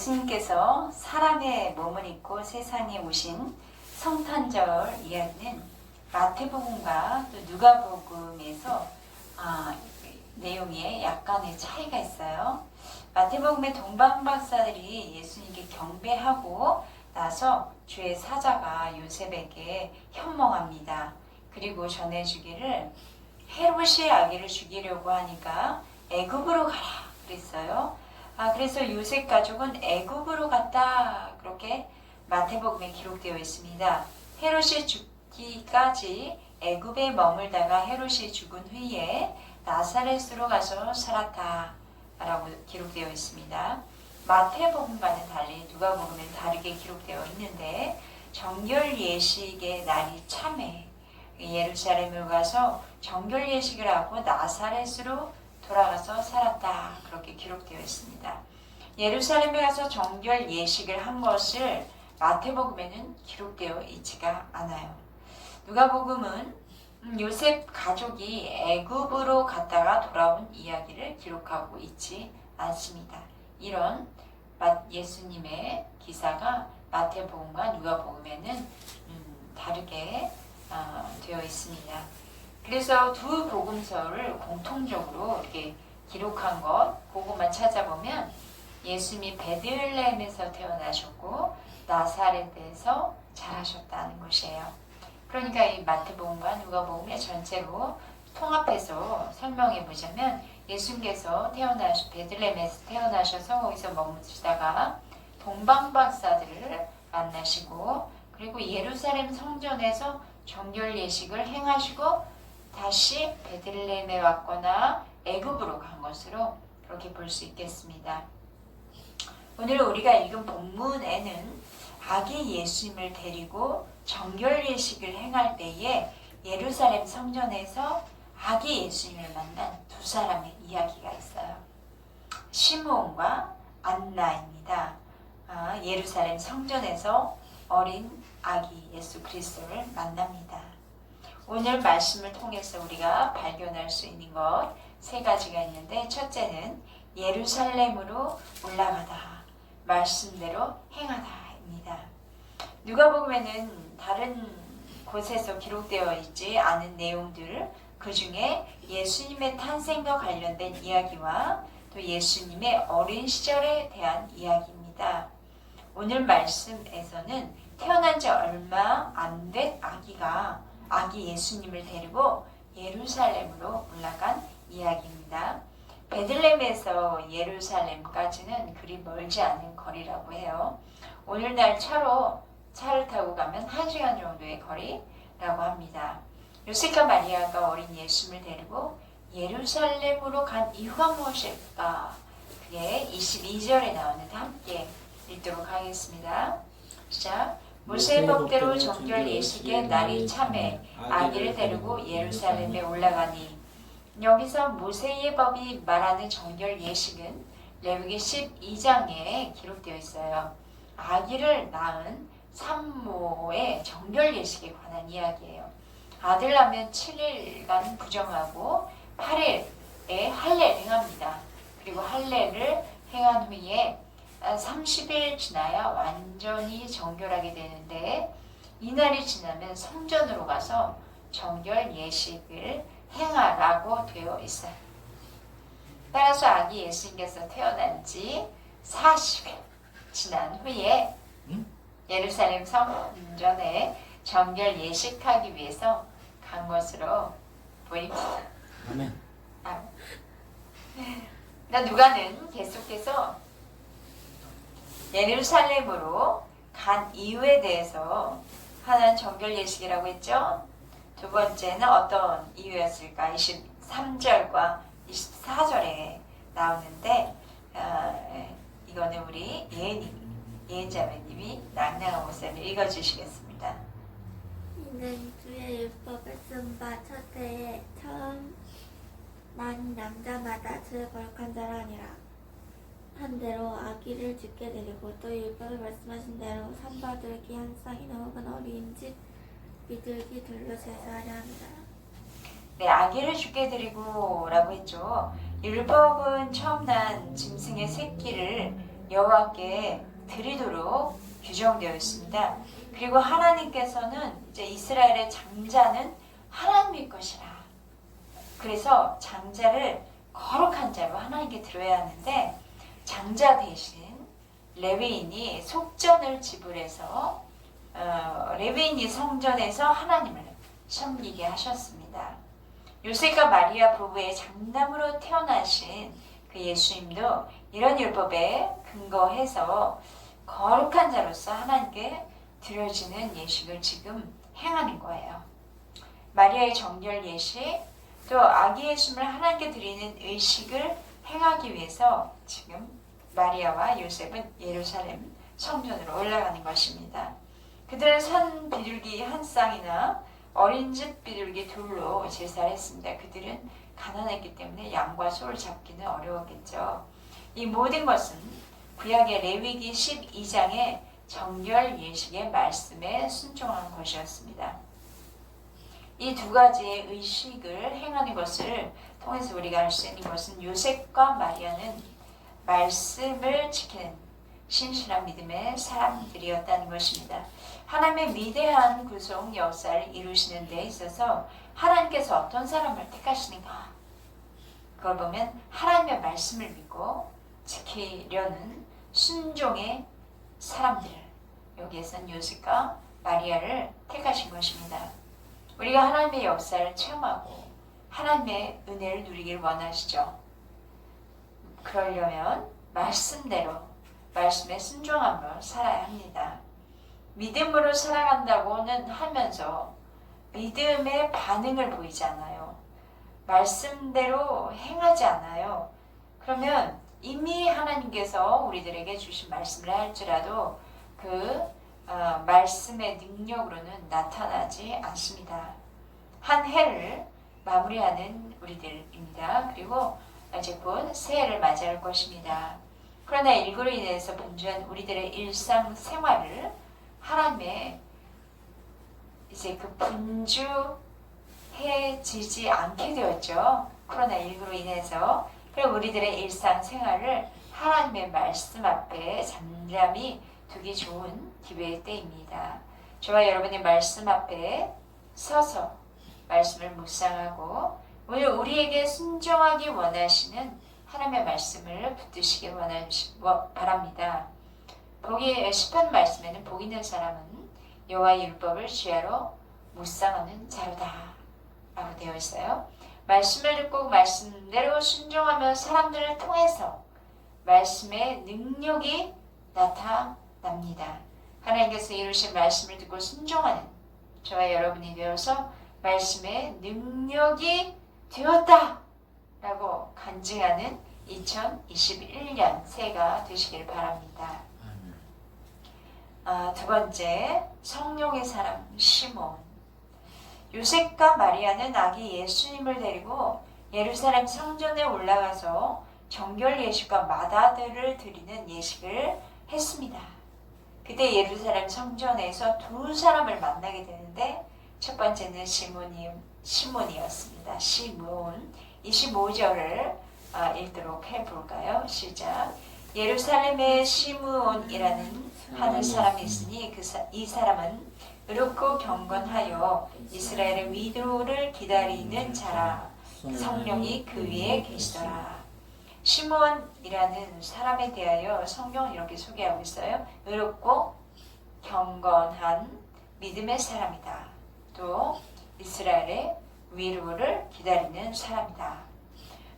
예수님께서 사람의 몸을 입고 세상에 오신 성탄절 이야기는 마태복음과 또 누가복음에서 내용에 약간의 차이가 있어요. 마태복음의 동방박사들이 예수님께 경배하고 나서 주의 사자가 요셉에게 현몽합니다. 그리고 전해주기를 헤롯이 아기를 죽이려고 하니까 애굽으로 가라 그랬어요. 그래서 요셉 가족은 애굽으로 갔다 그렇게 마태복음에 기록되어 있습니다. 헤롯이 죽기까지 애굽에 머물다가 헤롯이 죽은 후에 나사렛으로 가서 살았다 라고 기록되어 있습니다. 마태복음과는 달리 누가복음은 다르게 기록되어 있는데 정결 예식의 날이 참해 예루살렘으로 가서 정결 예식을 하고 나사렛으로 돌아가서 살았다 그렇게 기록되어 있습니다. 예루살렘에 가서 정결 예식을 한 것을 마태복음에는 기록되어 있지가 않아요. 누가복음은 요셉 가족이 애굽으로 갔다가 돌아온 이야기를 기록하고 있지 않습니다. 이런 예수님의 기사가 마태복음과 누가복음에는 다르게 되어 있습니다. 그래서 두 복음서를 공통적으로 이렇게 기록한 것 그것만 찾아보면 예수님이 베들레헴에서 태어나셨고 나사렛에서 자라셨다는 것이에요. 그러니까 이 마태복음과 누가복음의 전체로 통합해서 설명해 보자면 예수님께서 베들레헴에서 태어나셔서 거기서 머무시다가 동방박사들을 만나시고 그리고 예루살렘 성전에서 정결 예식을 행하시고 다시 베들레헴에 왔거나 애굽으로 간 것으로 그렇게 볼 수 있겠습니다. 오늘 우리가 읽은 본문에는 아기 예수님을 데리고 정결 예식을 행할 때에 예루살렘 성전에서 아기 예수님을 만난 두 사람의 이야기가 있어요. 시므온과 안나입니다. 예루살렘 성전에서 어린 아기 예수 그리스도를 만납니다. 오늘 말씀을 통해서 우리가 발견할 수 있는 것 세 가지가 있는데 첫째는 예루살렘으로 올라가다, 말씀대로 행하다입니다. 누가복음에는 다른 곳에서 기록되어 있지 않은 내용들, 그 중에 예수님의 탄생과 관련된 이야기와 또 예수님의 어린 시절에 대한 이야기입니다. 오늘 말씀에서는 태어난 지 얼마 안 된 아기 예수님을 데리고 예루살렘으로 올라간 이야기입니다. 베들레헴에서 예루살렘까지는 그리 멀지 않은 거리라고 해요. 오늘날 차를 타고 가면 1시간 정도의 거리라고 합니다. 요셉과 마리아가 어린 예수님을 데리고 예루살렘으로 간 이유가 무엇일까? 그게 22절에 나오는데 함께 읽도록 하겠습니다. 시작. 모세의 법대로 정결 예식의 날이 참해 아기를 데리고 예루살렘에 올라가니. 여기서 모세의 법이 말하는 정결 예식은 레위기 12장에 기록되어 있어요. 아기를 낳은 산모의 정결 예식에 관한 이야기예요. 아들 낳으면 7일간 부정하고 8일에 할례를 행합니다. 그리고 할례를 행한 후에 30일 지나야 완전히 정결하게 되는데 이날이 지나면 성전으로 가서 정결 예식을 행하라고 되어 있어요. 따라서 아기 예수님께서 태어난 지 40일 지난 후에 예루살렘 성전에 정결 예식하기 위해서 간 것으로 보입니다. 아멘. 누가는 계속해서 예루살렘으로 간 이유에 대해서 하나는 정결 예식이라고 했죠. 두 번째는 어떤 이유였을까? 23절과 24절에 나오는데 이거는 우리 예은 자매님이 낭낭한 목사님 읽어주시겠습니다. 이는 주의 율법을 쓴 바 첫해에 처음 난 남자마다 주의 거룩한 자라 아니라 한 대로 아기를 죽게 되리고 또 율법에 말씀하신 대로 산바들기 한 쌍이나 혹은 어린 집 비둘기 둘로 제사하려 합니다. 네, 아기를 죽게 드리고 라고 했죠. 율법은 처음 난 짐승의 새끼를 여호와께 드리도록 규정되어 있습니다. 그리고 하나님께서는 이제 이스라엘의 장자는 하나님의 것이라. 그래서 장자를 거룩한 자로 하나님께 드려야 하는데 장자 대신 레위인이 속전을 지불해서 레위인이 성전에서 하나님을 섬기게 하셨습니다. 요셉과 마리아 부부의 장남으로 태어나신 그 예수님도 이런 율법에 근거해서 거룩한 자로서 하나님께 드려지는 예식을 지금 행하는 거예요. 마리아의 정결 예식, 또 아기 예수님을 하나님께 드리는 의식을 행하기 위해서 지금 마리아와 요셉은 예루살렘 성전으로 올라가는 것입니다. 그들은 산 비둘기 한 쌍이나 어린집 비둘기 둘로 제사를 했습니다. 그들은 가난했기 때문에 양과 소를 잡기는 어려웠겠죠. 이 모든 것은 구약의 레위기 12장의 정결 예식의 말씀에 순종한 것이었습니다. 이 두 가지의 의식을 행하는 것을 통해서 우리가 알 수 있는 것은 요셉과 마리아는 말씀을 지키는 신실한 믿음의 사람들이었다는 것입니다. 하나님의 위대한 구속 역사를 이루시는 데 있어서 하나님께서 어떤 사람을 택하시는가? 그걸 보면 하나님의 말씀을 믿고 지키려는 순종의 사람들, 여기에서는 요셉과 마리아를 택하신 것입니다. 우리가 하나님의 역사를 체험하고 하나님의 은혜를 누리길 원하시죠. 그러려면 말씀대로 말씀에 순종함으로 살아야 합니다. 믿음으로 살아간다고는 하면서 믿음의 반응을 보이지 않아요. 말씀대로 행하지 않아요. 그러면 이미 하나님께서 우리들에게 주신 말씀을 할지라도 그 말씀의 능력으로는 나타나지 않습니다. 한 해를 마무리하는 우리들입니다. 그리고 이제 곧 새해를 맞이할 것입니다. 그러나 일구로 인해서 분주한 우리들의 일상생활을 하나님의 이제 그 분주해지지 않게 되었죠. 코로나19로 인해서. 그리고 우리들의 일상생활을 하나님의 말씀 앞에 잠잠히 두기 좋은 기회의 때입니다. 저와 여러분의 말씀 앞에 서서 말씀을 묵상하고 오늘 우리에게 순종하기 원하시는 하나님의 말씀을 붙드시길 바랍니다. 거기 10편 말씀에는 복 있는 사람은 여호와의 율법을 주야로 묵상하는 자로다 라고 되어 있어요. 말씀을 듣고 말씀대로 순종하며 사람들을 통해서 말씀의 능력이 나타납니다. 하나님께서 이루신 말씀을 듣고 순종하는 저와 여러분이 되어서 말씀의 능력이 되었다 라고 간증하는 2021년 새해가 되시길 바랍니다. 두 번째, 성령의 사람 시몬. 요셉과 마리아는 아기 예수님을 데리고 예루살렘 성전에 올라가서 정결 예식과 마다들을 드리는 예식을 했습니다. 그때 예루살렘 성전에서 두 사람을 만나게 되는데 첫 번째는 시몬이었습니다. 시몬. 25절을 읽도록 해볼까요? 시작. 예루살렘에 시므온이라는 하는 사람이 있으니 이 사람은 의롭고 경건하여 이스라엘의 위로를 기다리는 자라. 성령이 그 위에 계시더라. 시몬이라는 사람에 대하여 성경은 이렇게 소개하고 있어요. 의롭고 경건한 믿음의 사람이다. 또 이스라엘의 위로를 기다리는 사람이다.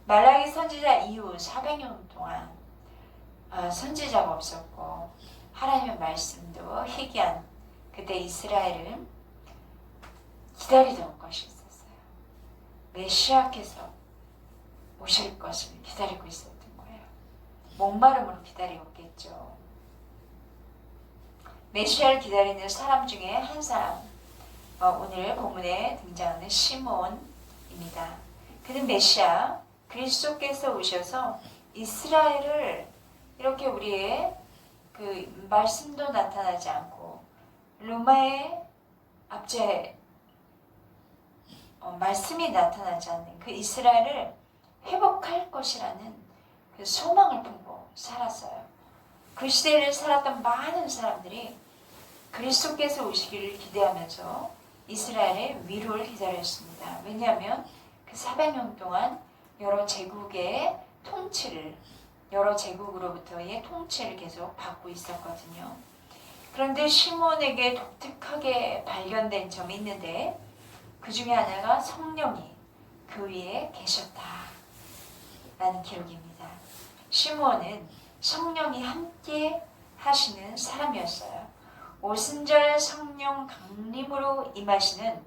말라기 선지자 이후 400년 동안 선지자가 없었고 하나님의 말씀도 희귀한 그때 이스라엘은 기다리던 것이 있었어요. 메시아께서 오실 것을 기다리고 있었던 거예요. 목마름으로 기다리었겠죠. 메시아를 기다리는 사람 중에 한 사람, 오늘 본문에 등장하는 시몬입니다. 그는 메시아 그리스도께서 오셔서 이스라엘을 이렇게 우리의 그 말씀도 나타나지 않고 로마의 압제 말씀이 나타나지 않는 그 이스라엘을 회복할 것이라는 그 소망을 품고 살았어요. 그 시대를 살았던 많은 사람들이 그리스도께서 오시기를 기대하면서 이스라엘의 위로를 기다렸습니다. 왜냐하면 그 400년 동안 여러 제국의 통치를, 여러 제국으로부터의 통치를 계속 받고 있었거든요. 그런데 시몬에게 독특하게 발견된 점이 있는데 그 중에 하나가 성령이 그 위에 계셨다라는 기록입니다. 시몬은 성령이 함께 하시는 사람이었어요. 오순절 성령 강림으로 임하시는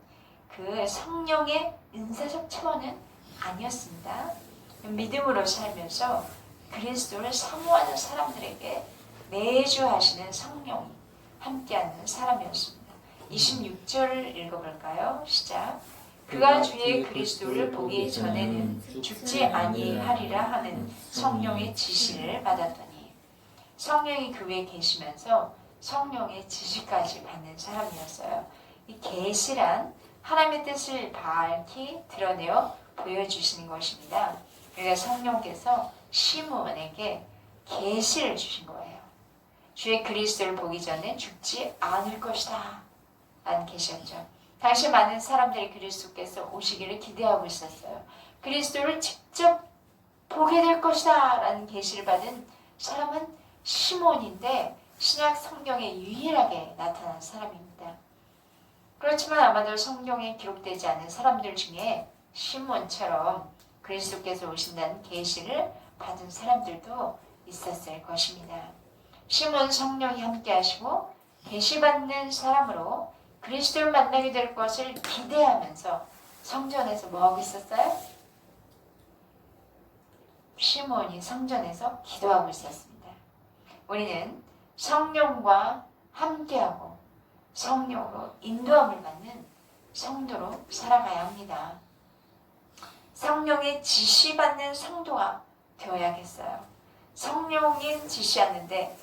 그 성령의 은사적 차원은 아니었습니다. 믿음으로 살면서 그리스도를 사모하는 사람들에게 매주 하시는 성령이 함께하는 사람이었습니다. 26절을 읽어볼까요? 시작. 그가 주의 그리스도를 보기 전에는 죽지 아니하리라 하는 성령의 지시를 받았더니, 성령이 그 위에 계시면서 성령의 지시까지 받는 사람이었어요. 이 계시란 하나님의 뜻을 밝히 드러내어 보여주시는 것입니다. 그러니까 성령께서 시몬에게 계시를 주신 거예요. 주의 그리스도를 보기 전에 죽지 않을 것이다 라는 계시였죠. 당시 많은 사람들이 그리스도께서 오시기를 기대하고 있었어요. 그리스도를 직접 보게 될 것이다 라는 계시를 받은 사람은 시몬인데 신약 성경에 유일하게 나타난 사람입니다. 그렇지만 아마도 성경에 기록되지 않은 사람들 중에 시몬처럼 그리스도께서 오신다는 계시를 받은 사람들도 있었을 것입니다. 시몬 성령이 함께 하시고 계시받는 사람으로 그리스도를 만나게 될 것을 기대하면서 성전에서 뭐하고 있었어요? 시몬이 성전에서 기도하고 있었습니다. 우리는 성령과 함께하고 성령으로 인도함을 받는 성도로 살아가야 합니다. 성령의 지시받는 성도가 되어야겠어요. 성령이 지시하는데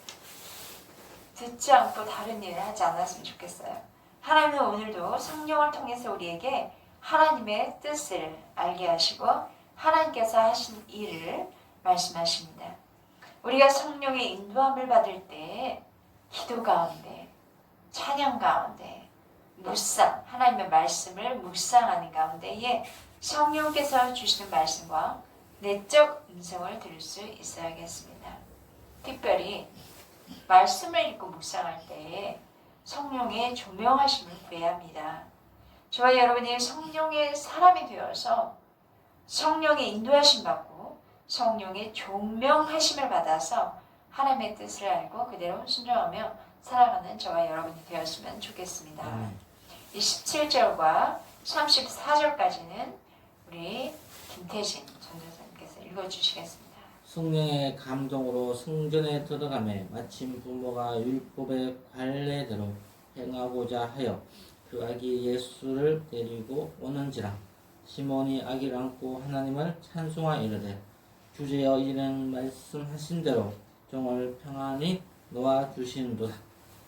듣지 않고 다른 일을 하지 않았으면 좋겠어요. 하나님은 오늘도 성령을 통해서 우리에게 하나님의 뜻을 알게 하시고 하나님께서 하신 일을 말씀하십니다. 우리가 성령의 인도함을 받을 때 기도 가운데, 찬양 가운데, 묵상, 하나님의 말씀을 묵상하는 가운데에 성령께서 주시는 말씀과 내적 음성을 들을 수 있어야겠습니다. 특별히 말씀을 읽고 묵상할 때에 성령의 조명하심을 구해야 합니다. 저와 여러분이 성령의 사람이 되어서 성령의 인도하심 받고 성령의 조명하심을 받아서 하나님의 뜻을 알고 그대로 순종하며 살아가는 저와 여러분이 되었으면 좋겠습니다. 이 17절과 34절까지는 우리 김태진 전도사님께서 읽어주시겠습니다. 성령의 감동으로 성전에 들어가매 마침 부모가 율법의 관례대로 행하고자 하여 그 아기 예수를 데리고 오는지라. 시몬이 아기를 안고 하나님을 찬송하 이르되 주제여 이는 말씀하신 대로 종을 평안히 놓아 주시는도다.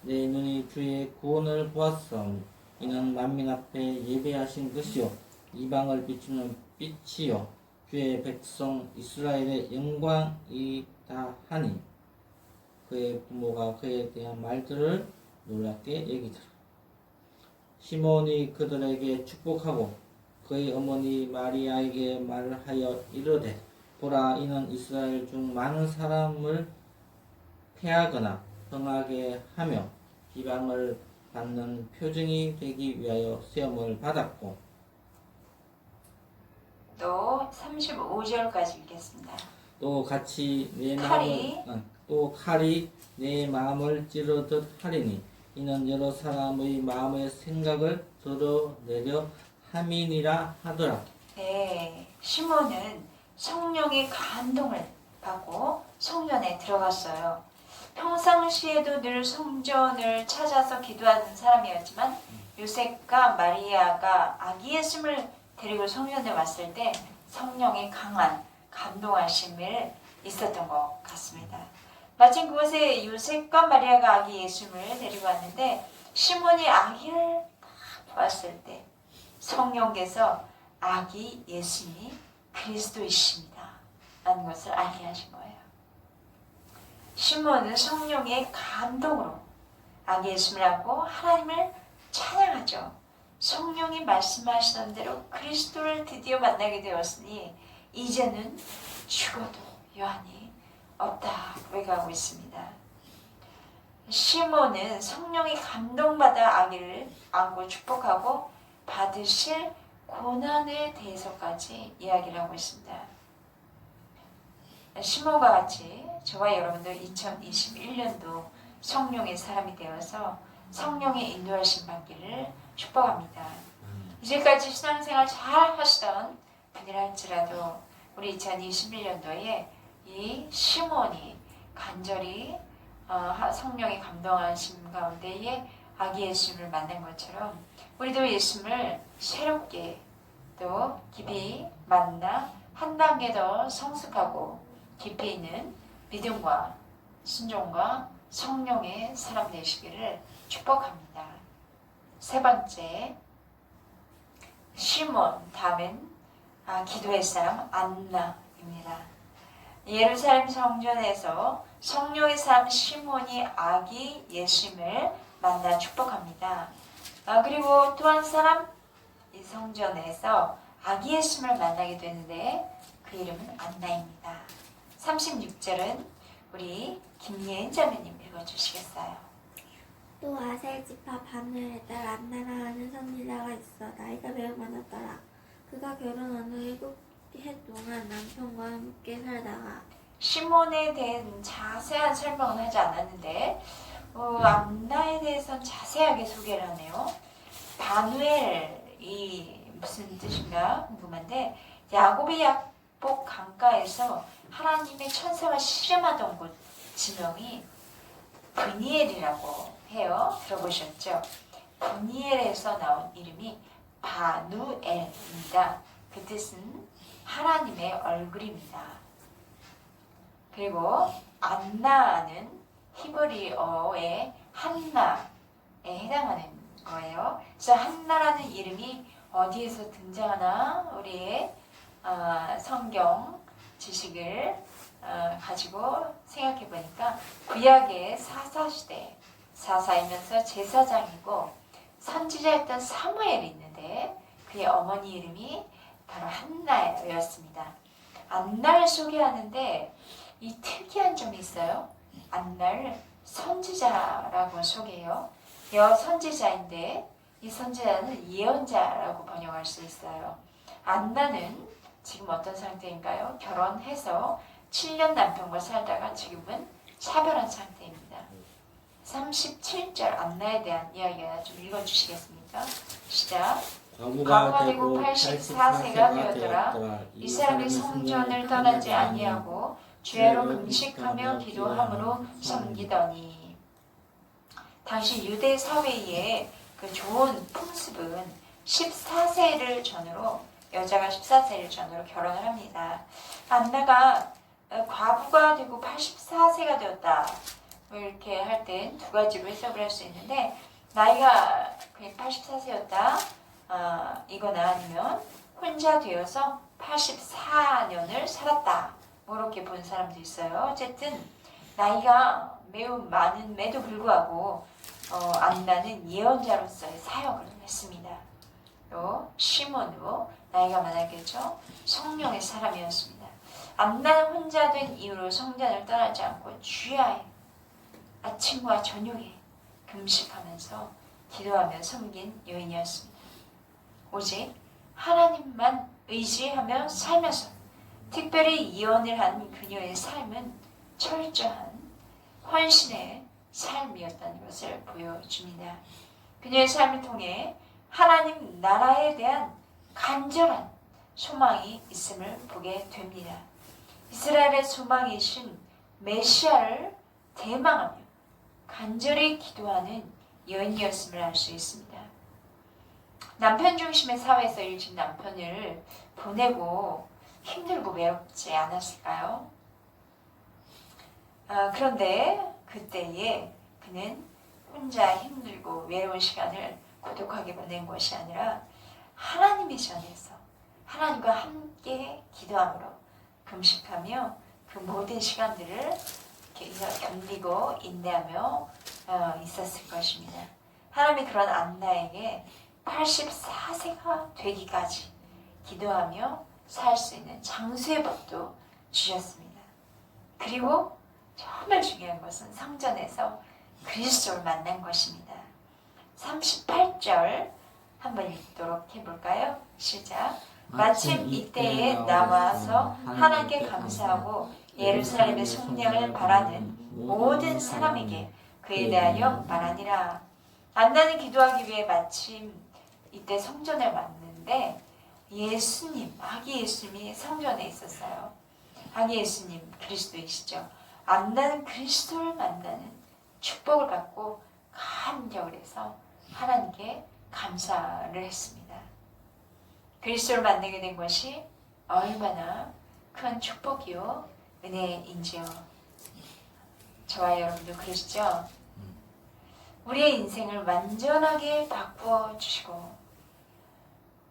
내 눈이 주의 구원을 보았사오니 이는 만민 앞에 예배하신 것이요 이방을 비추는 빛이요 주의 백성 이스라엘의 영광이다 하니 그의 부모가 그에 대한 말들을 놀랍게 여기더라. 시몬이 그들에게 축복하고 그의 어머니 마리아에게 말하여 이르되 보라 이는 이스라엘 중 많은 사람을 패하거나 흥하게 하며 비방을 받는 표징이 되기 위하여 시험을 받았고. 또 35절까지 읽겠습니다. 또 같이 내 칼이 내 마음을 찌르듯 하리니 이는 여러 사람의 마음의 생각을 드러내려 함이니라 하더라. 네, 시몬은 성령의 감동을 받고 성전에 들어갔어요. 평상시에도 늘 성전을 찾아서 기도하는 사람이었지만 요셉과 마리아가 아기 예수를 데리고 성전에 왔을 때 성령의 강한 감동하심을 있었던 것 같습니다. 마침 그곳에 요셉과 마리아가 아기 예수를 데리고 왔는데 시몬이 아기를 딱 보았을 때 성령께서 아기 예수님이 그리스도이십니다 라는 것을 알게 하신 거예요. 시몬은 성령의 감동으로 아기 예수를 안고 하나님을 찬양하죠. 성령이 말씀하시던 대로 그리스도를 드디어 만나게 되었으니 이제는 죽어도 여한이 없다 고백하고 있습니다. 시몬은 성령이 감동받아 아기를 안고 축복하고 받으실 고난에 대해서까지 이야기를 하고 있습니다. 시몬과 같이 저와 여러분들 2021년도 성령의 사람이 되어서 성령의 인도하심 받기를 축복합니다. 이제까지 신앙생활 잘 하시던 분이랄지라도 우리 2021년도에 이 시몬이 간절히 성령의 감동하심 가운데에 아기 예수님을 만난 것처럼 우리도 예수님을 새롭게 또 깊이 만나 한 단계 더 성숙하고 깊이 있는 믿음과 순종과 성령의 사람 되시기를 축복합니다. 세 번째, 시몬, 다음엔 기도의 사람 안나입니다. 예루살렘 성전에서 성령의 사람 시몬이 아기 예수님을 만나 축복합니다. 그리고 또 한 사람, 이 성전에서 아기 예수님을 만나게 되는데 그 이름은 안나입니다. 36절은 우리 김예은 자매님 읽어주시겠어요? 또 아셀 지파 바누엘의 딸 안나라 하는 선지자가 있어 나이가 매우 많았더라. 그가 결혼한 후 7해 동안 남편과 함께 살다가 시몬에 대한 자세한 설명은 하지 않았는데 안나에 대해서는 자세하게 소개를 하네요. 바누엘이 무슨 뜻인가 궁금한데 야곱의 약복 강가에서 하나님의 천사가 씨름하던 곳 지명이 브니엘이라고 해요. 들어보셨죠? 브니엘에서 나온 이름이 바누엘입니다. 그 뜻은 하나님의 얼굴입니다. 그리고 안나는 히브리어의 한나에 해당하는 거예요. 그래서 한나라는 이름이 어디에서 등장하나 우리의 성경 지식을 가지고 생각해 보니까 구약의 사사시대 사사이면서 제사장이고 선지자였던 사무엘이 있는데 그의 어머니 이름이 바로 한나였습니다. 안나를 소개하는데 이 특이한 점이 있어요. 안나를 선지자라고 소개해요. 여선지자인데 이 선지자는 예언자라고 번역할 수 있어요. 안나는 지금 어떤 상태인가요? 결혼해서 7년 남편과 살다가 지금은 차별한 상태입니다. 37절 안나에 대한 이야기가 좀 읽어주시겠습니까? 시작. 과부가 되고 84세가 되었더라. 이 사람이 성전을 떠나지 아니하고 주야로 금식하며 기도함으로 섬기더니. 당시 유대 사회의 그 좋은 풍습은 14세를 전후로 여자가 14세를 전후로 결혼을 합니다. 안나가 과부가 되고 84세가 되었다. 이렇게 할 땐 두 가지로 해석을 할 수 있는데 나이가 84세였다. 이거나 아니면 혼자 되어서 84년을 살았다. 이렇게 본 사람도 있어요. 어쨌든 나이가 매우 많음에도 불구하고 안나는 예언자로서의 사역을 했습니다. 또 시몬으로 나이가 많았겠죠. 성령의 사람이었습니다. 안나는 혼자 된 이후로 성전을 떠나지 않고 주야에 아침과 저녁에 금식하면서 기도하며 섬긴 여인이었습니다. 오직 하나님만 의지하며 살면서 특별히 예언을 한 그녀의 삶은 철저한 헌신의 삶이었다는 것을 보여줍니다. 그녀의 삶을 통해 하나님 나라에 대한 간절한 소망이 있음을 보게 됩니다. 이스라엘의 소망이신 메시아를 대망하며 간절히 기도하는 여인이었음을 알 수 있습니다. 남편 중심의 사회에서 일찍 남편을 보내고 힘들고 외롭지 않았을까요? 그런데 그때에 그는 혼자 힘들고 외로운 시간을 고독하게 보낸 것이 아니라 하나님의 전에서 하나님과 함께 기도함으로 금식하며 그 모든 시간들을 견디고 인내하며 있었을 것입니다. 하나님이 그런 안나에게 84세가 되기까지 기도하며 살 수 있는 장수의 법도 주셨습니다. 그리고 정말 중요한 것은 성전에서 그리스도를 만난 것입니다. 38절 한번 읽도록 해볼까요? 시작. 마침 이때에 나와서 하나님께 감사하고 예루살렘의 성령을 바라는 모든 사람에게 그에 대하여 말하니라. 안나는 기도하기 위해 마침 이때 성전에 왔는데 예수님, 아기 예수님이 성전에 있었어요. 아기 예수님 그리스도이시죠. 안나는 그리스도를 만나는 축복을 받고 감격을 해서 하나님께 감사를 했습니다. 그리스도를 만나게 된 것이 얼마나 큰 축복이요 은혜인지요. 저와 여러분도 그러시죠? 우리의 인생을 완전하게 바꾸어 주시고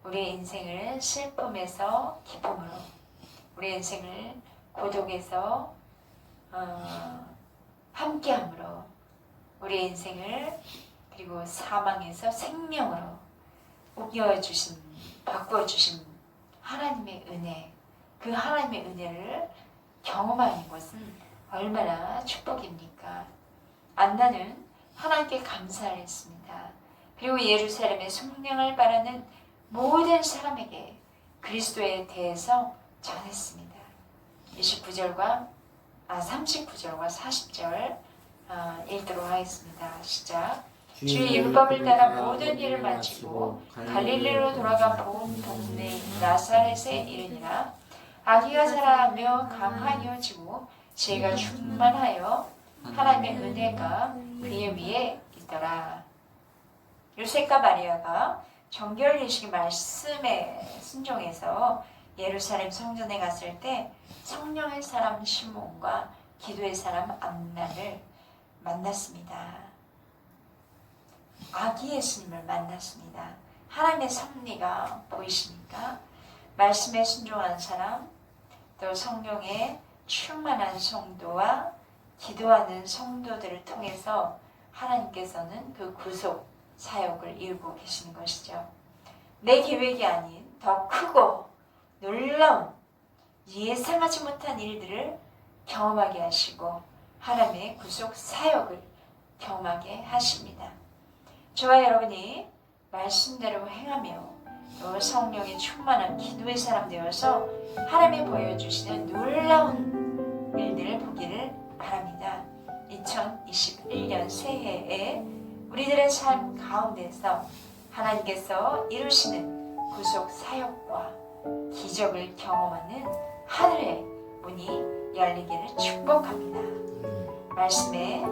우리의 인생을 슬픔에서 기쁨으로, 우리의 인생을 고독에서 함께함으로, 우리의 인생을 그리고 사망에서 생명으로 옮겨주신, 바꿔주신 하나님의 은혜, 그 하나님의 은혜를 경험하는 것은 얼마나 축복입니까? 안나는 하나님께 감사를 했습니다. 그리고 예루살렘의 성령을 바라는 모든 사람에게 그리스도에 대해서 전했습니다. 39절과 40절 읽도록 하겠습니다. 시작. 주의 율법을 따라 모든 일을 마치고 갈릴리로 돌아가 본 동네 나사렛에 이르니라. 아기가 자라며 강하여지고 죄가 충만하여 하나님의 은혜가 그의 위에 있더라. 요셉과 마리아가 정결 예식의 말씀에 순종해서 예루살렘 성전에 갔을 때 성령의 사람 시몬과 기도의 사람 안나를 만났습니다. 아기 예수님을 만났습니다. 하나님의 섭리가 보이십니까? 말씀에 순종한 사람, 또 성령의 충만한 성도와 기도하는 성도들을 통해서 하나님께서는 그 구속 사역을 이루고 계시는 것이죠. 내 계획이 아닌 더 크고 놀라운 예상하지 못한 일들을 경험하게 하시고 하나님의 구속 사역을 경험하게 하십니다. 저와 여러분이 말씀대로 행하며 또 성령의 충만한 기도의 사람 되어서 하나님이 보여주시는 놀라운 일들을 보기를 바랍니다. 2021년 새해에 우리들의 삶 가운데서 하나님께서 이루시는 구속 사역과 기적을 경험하는 하늘의 문이 열리기를 축복합니다. 말씀에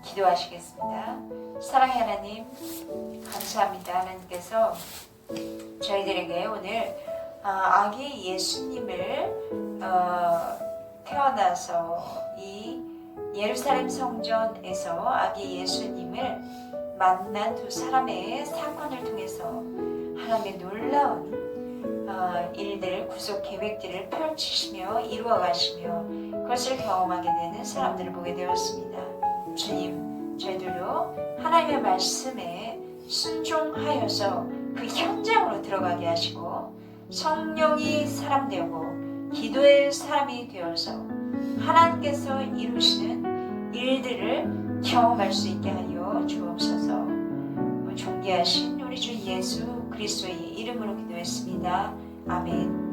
기도하시겠습니다. 사랑의 하나님, 감사합니다. 하나님께서 저희들에게 오늘 아기 예수님을 태어나서 이 예루살렘 성전에서 아기 예수님을 만난 두 사람의 사건을 통해서 하나님의 놀라운 일들, 구속 계획들을 펼치시며 이루어 가시며 그것을 경험하게 되는 사람들을 보게 되었습니다. 주님, 저희들도 하나님의 말씀에 순종하여서 그 현장으로 들어가게 하시고 성령이 사람 되고 기도의 사람이 되어서 하나님께서 이루시는 일들을 경험할 수 있게 하여 주옵소서. 존귀하신 우리 주 예수 그리스도의 이름으로 기도했습니다. 아멘.